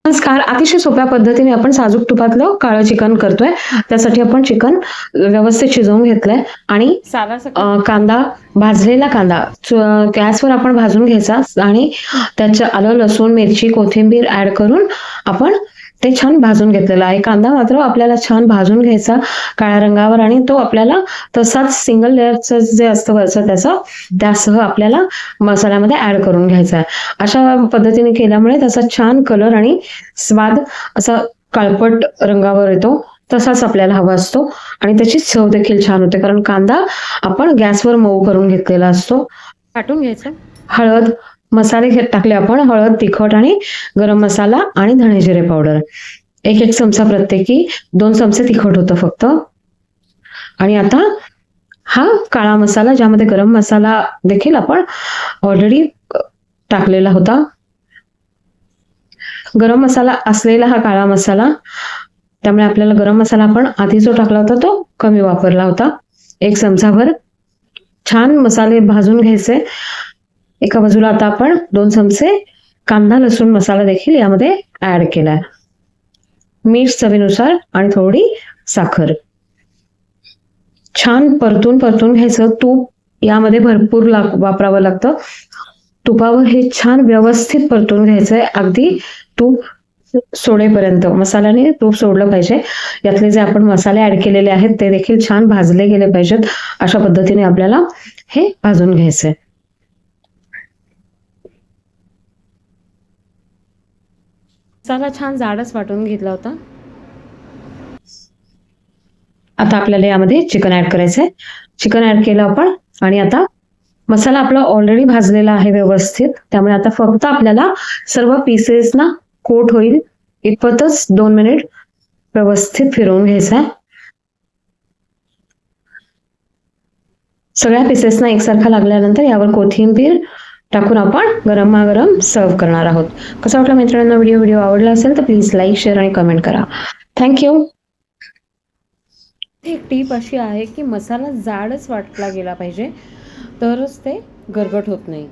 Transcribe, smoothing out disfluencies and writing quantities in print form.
नमस्कार. अतिशय सोप्या पद्धतीने आपण साजूक तुपातलं काळं चिकन करतोय. त्यासाठी आपण चिकन व्यवस्थित शिजवून घेतलंय आणि कांदा, भाजलेला कांदा गॅसवर आपण भाजून घ्यायचा आणि त्याच्या आलं, लसूण, मिरची, कोथिंबीर ऍड करून आपण ते छान भाजून घेतलेला आहे. कांदा मात्र आपल्याला छान भाजून घ्यायचा काळ्या रंगावर आणि तो आपल्याला तसाच सिंगल लेअरचं जे असतं वरचं त्यासह आपल्याला मसाल्यामध्ये ऍड करून घ्यायचा आहे. अशा पद्धतीने केल्यामुळे त्याचा छान कलर आणि स्वाद असा काळपट रंगावर येतो. तसाच आपल्याला हवा असतो आणि त्याची चव देखील छान होते, कारण कांदा आपण गॅसवर मऊ करून घेतलेला असतो. काटून घ्यायचं. हळद, मसाले टाकले आपण, हळद, तिखट आणि गरम मसाला आणि धणे जिरे पावडर. एक चमचा प्रत्येकी. 2 चमचे तिखट होतं फक्त. आणि आता हा काळा मसाला, ज्यामध्ये गरम मसाला देखील आपण ऑलरेडी टाकलेला होता. गरम मसाला असलेला हा काळा मसाला, त्यामुळे आपल्याला गरम मसाला आपण आधी जो टाकला होता तो कमी वापरला होता. 1 चमचाभर. छान मसाले भाजून घ्यायचे. एका बाजूला आता आपण 2 चमचे कांदा लसूण मसाला देखील यामध्ये ऍड केलाय. मीठ चवीनुसार आणि थोडी साखर. छान परतून घ्यायचं. तूप यामध्ये भरपूर वापरावं लागतं. तुपावर हे छान व्यवस्थित परतून घ्यायचंय, अगदी तूप सोडेपर्यंत. मसाल्याने तूप सोडलं पाहिजे. यातले जे आपण मसाले ऍड केलेले आहेत ते देखील छान भाजले गेले पाहिजेत. अशा पद्धतीने आपल्याला हे भाजून घ्यायचंय. मसाला छान जाडच वाटून घेतला होता. आता आपल्याला यामध्ये चिकन ऍड करायचंय. चिकन ऍड केलं आपण आणि आता मसाला आपला ऑलरेडी भाजलेला आहे व्यवस्थित, त्यामुळे आता फक्त आपल्याला सर्व पीसेस ना कोट होईल इतपतच 2 मिनिट व्यवस्थित फिरवून घ्यायचं आहे. सगळ्या पीसेसना एकसारखा लागल्यानंतर यावर कोथिंबीर टाकून आपण गरमागरम सर्व करणार आहोत. कसा वाटला मित्रांनो व्हिडिओ आवडला असेल तर प्लीज लाईक, शेअर आणि कमेंट करा. थँक्यू. एक टीप अशी आहे की मसाला जाडच वाटला गेला पाहिजे, तरच ते गरगट होत नाही.